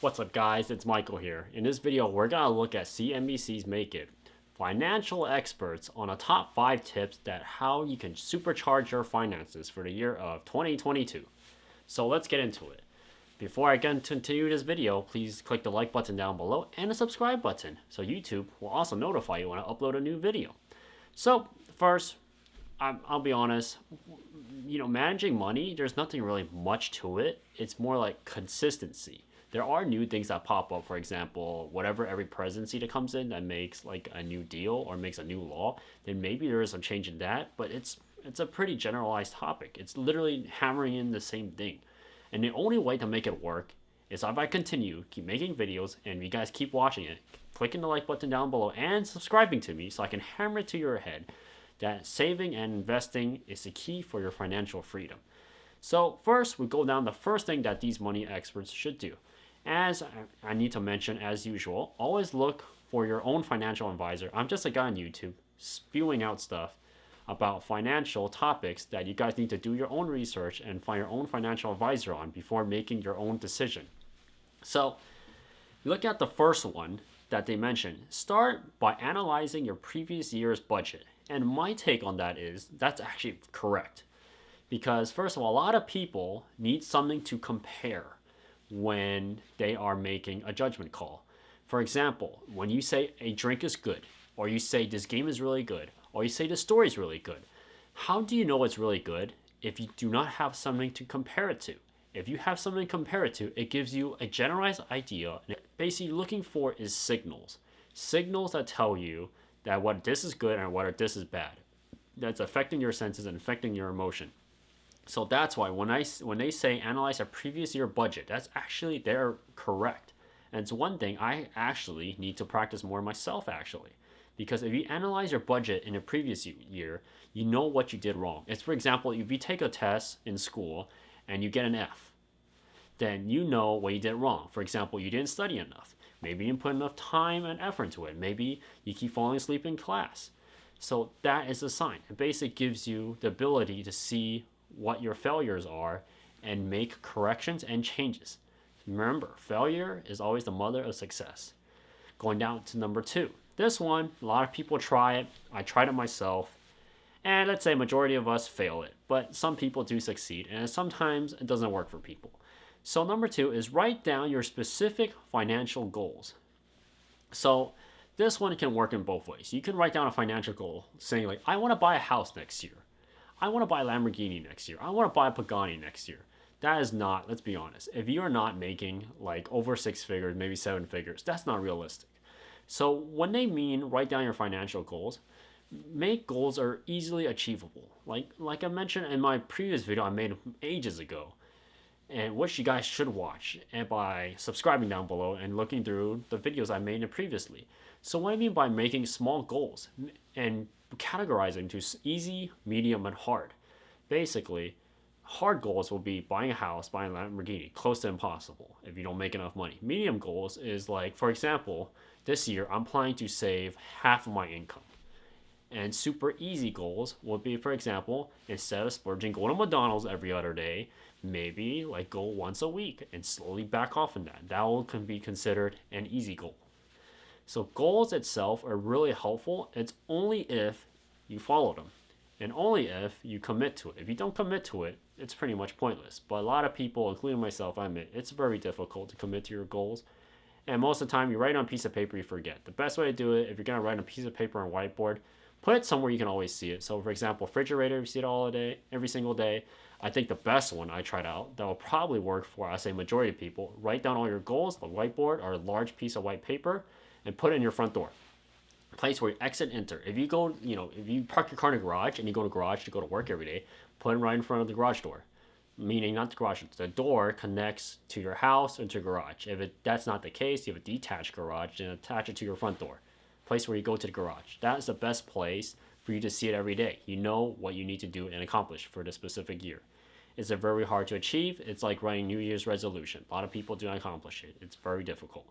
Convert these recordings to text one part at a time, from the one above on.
What's up guys, it's Michael here. In this video, we're gonna look at CNBC's Make It. Financial experts on the top 5 tips that how you can supercharge your finances for the year of 2022. So let's get into it. Before I continue this video, please click the like button down below and the subscribe button so YouTube will also notify you when I upload a new video. So first, I'll be honest, managing money, there's nothing really much to it. It's more like consistency. There are new things that pop up. For example, whatever every presidency that comes in that makes like a new deal or makes a new law, then maybe there is some change in that, but it's a pretty generalized topic. It's literally hammering in the same thing. And the only way to make it work is if I keep making videos and you guys keep watching it, clicking the like button down below and subscribing to me so I can hammer it to your head that saving and investing is the key for your financial freedom. So first, we go down the first thing that these money experts should do. As I need to mention, as usual, always look for your own financial advisor. I'm just a guy on YouTube spewing out stuff about financial topics that you guys need to do your own research and find your own financial advisor on before making your own decision. So look at the first one that they mentioned. Start by analyzing your previous year's budget. And my take on that is that's actually correct. Because first of all, a lot of people need something to compare when they are making a judgment call. For example, when you say a drink is good, or you say this game is really good, or you say the story is really good, how do you know it's really good if you do not have something to compare it to? If you have something to compare it to, it gives you a generalized idea. Basically, looking for is signals. Signals that tell you that what this is good and what this is bad. That's affecting your senses and affecting your emotion. So that's why when they say analyze a previous year budget, that's actually, they're correct. And it's one thing I actually need to practice more myself actually. Because if you analyze your budget in a previous year, you know what you did wrong. It's, for example, if you take a test in school and you get an F, then you know what you did wrong. For example, you didn't study enough. Maybe you didn't put enough time and effort into it. Maybe you keep falling asleep in class. So that is a sign. It basically gives you the ability to see what your failures are and make corrections and changes. Remember, failure is always the mother of success. Going down to number 2. This one, a lot of people try it. I tried it myself. And let's say majority of us fail it. But some people do succeed. And sometimes it doesn't work for people. So number 2 is write down your specific financial goals. So this one can work in both ways. You can write down a financial goal saying like, I want to buy a house next year. I want to buy a Lamborghini next year. I want to buy a Pagani next year. That is not, let's be honest, if you are not making like over 6 figures, maybe 7 figures, that's not realistic. So when they mean write down your financial goals, make goals are easily achievable. Like I mentioned in my previous video I made ages ago, and which you guys should watch and by subscribing down below and looking through the videos I made previously. So what I mean by making small goals and categorizing to easy, medium, and hard. Basically, hard goals will be buying a house, buying a Lamborghini, close to impossible if you don't make enough money. Medium goals is like, for example, this year I'm planning to save half of my income. And super easy goals would be, for example, instead of splurging, go to McDonald's every other day, maybe like go once a week and slowly back off on that. That can be considered an easy goal. So goals itself are really helpful. It's only if you follow them and only if you commit to it. If you don't commit to it, it's pretty much pointless. But a lot of people, including myself, I admit, it's very difficult to commit to your goals. And most of the time, you write on a piece of paper, you forget. The best way to do it, if you're going to write on a piece of paper on a whiteboard, put it somewhere you can always see it. So for example, refrigerator, you see it all day, every single day. I think the best one I tried out that will probably work for, I say majority of people, write down all your goals, the whiteboard or a large piece of white paper, and put it in your front door. Place where you exit, enter. If you go, if you park your car in a garage and you go to garage to go to work every day, put it right in front of the garage door. Meaning not the garage, the door connects to your house or to your garage. If that's not the case, you have a detached garage, then attach it to your front door. Place where you go to the garage. That is the best place for you to see it every day. You know what you need to do and accomplish for the specific year. Is it very hard to achieve? It's like writing New Year's resolution. A lot of people do not accomplish it. It's very difficult.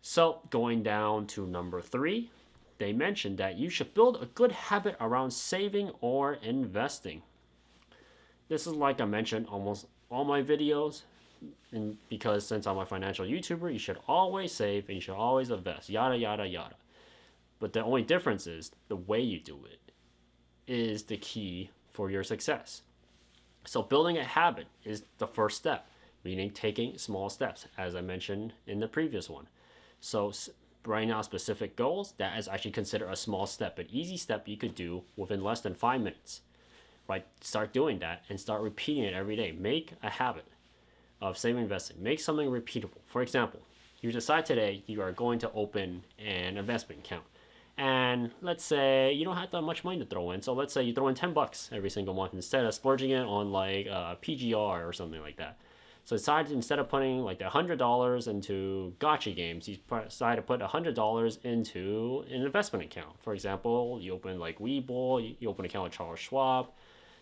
So going down to number 3, they mentioned that you should build a good habit around saving or investing. This is like I mentioned almost all my videos. And because since I'm a financial YouTuber, you should always save and you should always invest, yada, yada, yada. But the only difference is the way you do it is the key for your success. So building a habit is the first step, meaning taking small steps, as I mentioned in the previous one. So writing out specific goals, that is actually considered a small step, an easy step you could do within less than 5 minutes. Right? Start doing that and start repeating it every day. Make a habit of saving investing. Make something repeatable. For example, you decide today you are going to open an investment account. And let's say you don't have that much money to throw in. So let's say you throw in $10 every single month instead of splurging it on like PGR or something like that. So decide instead of putting like $100 into gotcha games, you decide to put $100 into an investment account. For example, you open like Webull, you open an account with Charles Schwab,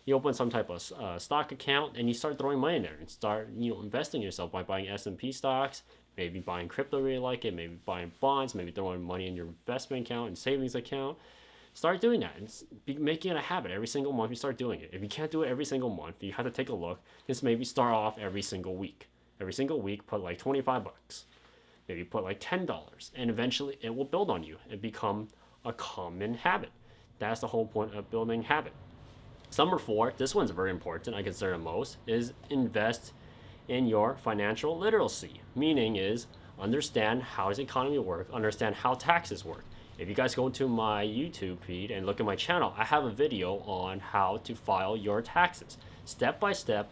you open some type of stock account, and you start throwing money in there and start investing yourself by buying S&P stocks, maybe buying crypto where you like it, maybe buying bonds, maybe throwing money in your investment account and savings account. Start doing that and making it a habit. Every single month you start doing it. If you can't do it every single month, you have to take a look. Just maybe start off every single week. Every single week, put like $25. Maybe put like $10. And eventually it will build on you and become a common habit. That's the whole point of building habit. Number 4, this one's very important, I consider the most, is invest in your financial literacy. Meaning is understand how does the economy work, understand how taxes work. If you guys go to my YouTube feed and look at my channel, I have a video on how to file your taxes, step by step,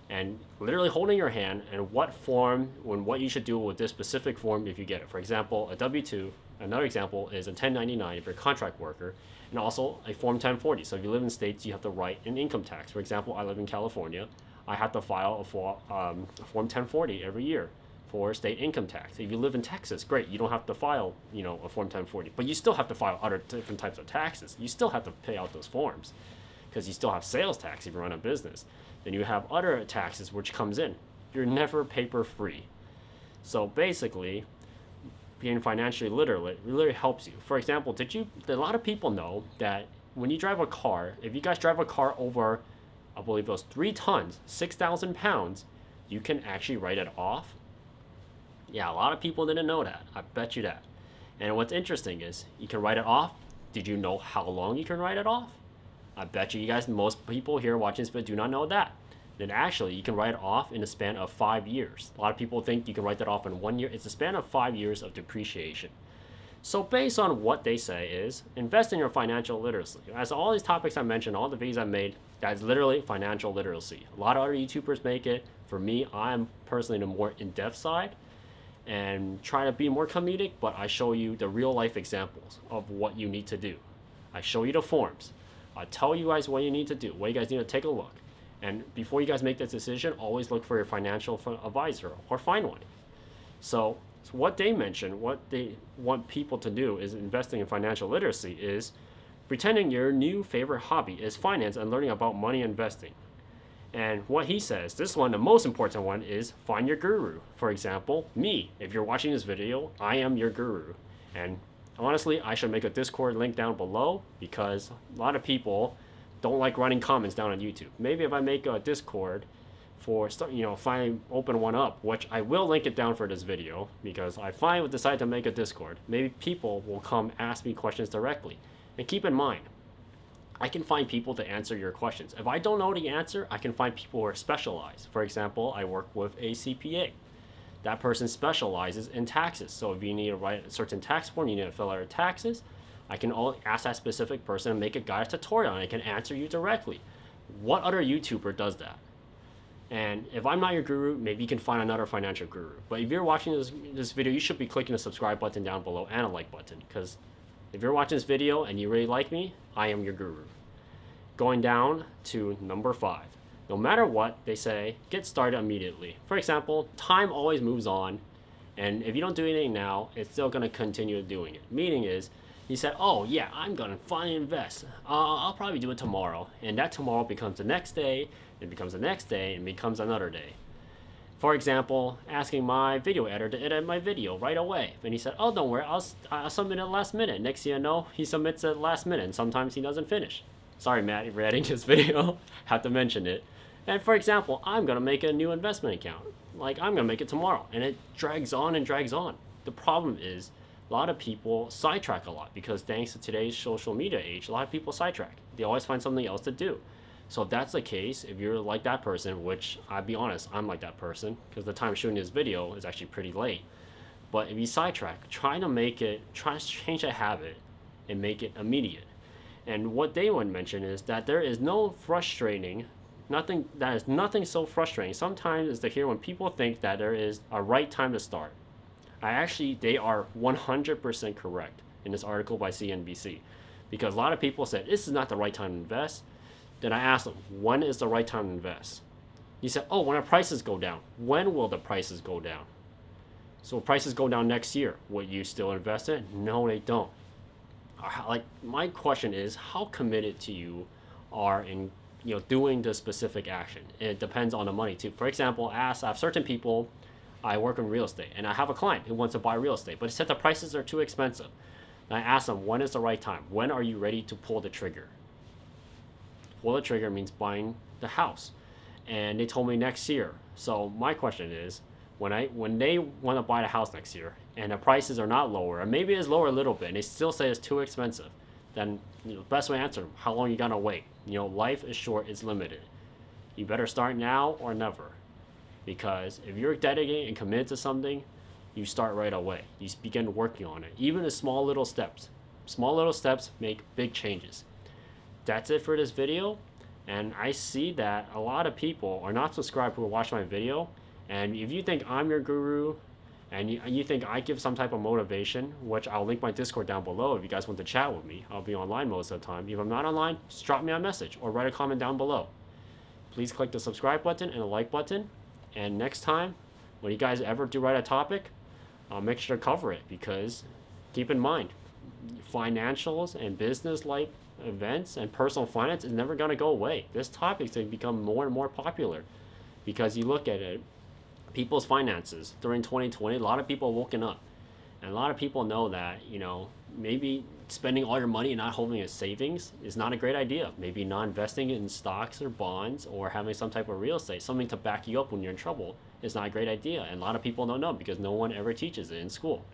and literally holding your hand and what form and what you should do with this specific form if you get it. For example, a W-2. Another example is a 1099 if you're a contract worker, and also a Form 1040. So if you live in states, you have to write an income tax. For example, I live in California. I have to file a Form 1040 every year for state income tax. If you live in Texas, great, you don't have to file, a Form 1040, but you still have to file other different types of taxes. You still have to pay out those forms because you still have sales tax if you run a business. Then you have other taxes which comes in. You're never paper free. So basically, being financially literate really helps you. For example, a lot of people know that when you drive a car, if you guys drive a car over, I believe it was 3 tons, 6,000 pounds, you can actually write it off. Yeah, a lot of people didn't know that. I bet you that. And what's interesting is you can write it off. Did you know how long you can write it off? I bet you guys, most people here watching this video do not know that. Then actually you can write it off in a span of 5 years. A lot of people think you can write that off in 1 year. It's a span of 5 years of depreciation. So based on what they say is invest in your financial literacy. As all these topics I mentioned, all the videos I made, that's literally financial literacy. A lot of other YouTubers make it. For me, I'm personally the more in-depth side and try to be more comedic, but I show you the real life examples of what you need to do. I show you the forms. I tell you guys what you need to do, what you guys need to take a look. And before you guys make this decision, always look for your financial advisor or find one. So what they mention, what they want people to do is investing in financial literacy is pretending your new favorite hobby is finance and learning about money investing. And what he says, this one, the most important one, is find your guru. For example, me. If you're watching this video, I am your guru. And honestly, I should make a Discord link down below because a lot of people don't like writing comments down on YouTube. Maybe if I make a Discord for, if I open one up, which I will link it down for this video because I finally decided to make a Discord, maybe people will come ask me questions directly. And keep in mind, I can find people to answer your questions. If I don't know the answer, I can find people who are specialized. For example, I work with a CPA. That person specializes in taxes. So if you need to write a certain tax form, you need to fill out your taxes, I can ask that specific person and make a guided tutorial and I can answer you directly. What other YouTuber does that? And if I'm not your guru, maybe you can find another financial guru. But if you're watching this video, you should be clicking the subscribe button down below and a like button. Because if you're watching this video and you really like me, I am your guru. Going down to number 5. No matter what they say, get started immediately. For example, time always moves on. And if you don't do anything now, it's still going to continue doing it. Meaning is, he said, oh yeah, I'm going to finally invest. I'll probably do it tomorrow. And that tomorrow becomes the next day, it becomes the next day, and becomes another day. For example, asking my video editor to edit my video right away. And he said, oh, don't worry, I'll submit it last minute. Next thing you know, he submits it last minute, and sometimes he doesn't finish. Sorry, Matt, if you're editing this video, have to mention it. And for example, I'm going to make a new investment account. like I'm gonna make it tomorrow, and it drags on and drags on. The problem is a lot of people sidetrack a lot because thanks to today's social media age, a lot of people sidetrack. They always find something else to do. So if that's the case, if you're like that person, which I'll be honest, I'm like that person because the time of shooting this video is actually pretty late. But if you sidetrack, try to change a habit and make it immediate. And what they would mention is that there is nothing so frustrating sometimes is to hear when people think that there is a right time to start. They are 100% correct in this article by CNBC, because a lot of people said this is not the right time to invest. Then I asked them, when is the right time to invest? He said, oh, when the prices go down. When will the prices go down? So if prices go down next year, would you still invest in? No, they don't. Like, my question is, how committed to you are in doing the specific action? It depends on the money too. For example, I have certain people, I work in real estate, and I have a client who wants to buy real estate, but he said the prices are too expensive. And I asked them, when is the right time? When are you ready to pull the trigger? Pull the trigger means buying the house. And they told me next year. So my question is, when they want to buy the house next year and the prices are not lower, or maybe it's lower a little bit, and they still say it's too expensive, then the best way to answer them, how long you gonna wait? Life is short, it's limited. You better start now or never. Because if you're dedicated and committed to something, you start right away. You begin working on it. Even the small little steps. Small little steps make big changes. That's it for this video. And I see that a lot of people are not subscribed who watch my video. And if you think I'm your guru and you think I give some type of motivation, which I'll link my Discord down below if you guys want to chat with me. I'll be online most of the time. If I'm not online, just drop me a message or write a comment down below. Please click the subscribe button and the like button. And next time, when you guys ever do write a topic, I'll make sure to cover it, because keep in mind, financials and business-like events and personal finance is never going to go away. This topic is going to become more and more popular, because you look at it, people's finances during 2020, a lot of people are woken up. And a lot of people know that, maybe spending all your money and not holding a savings is not a great idea. Maybe not investing in stocks or bonds or having some type of real estate, something to back you up when you're in trouble, is not a great idea. And a lot of people don't know because no one ever teaches it in school.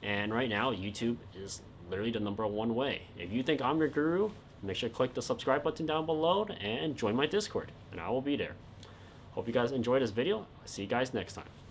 And right now, YouTube is literally the #1 way. If you think I'm your guru, make sure to click the subscribe button down below and join my Discord, and I will be there. Hope you guys enjoyed this video. I'll see you guys next time.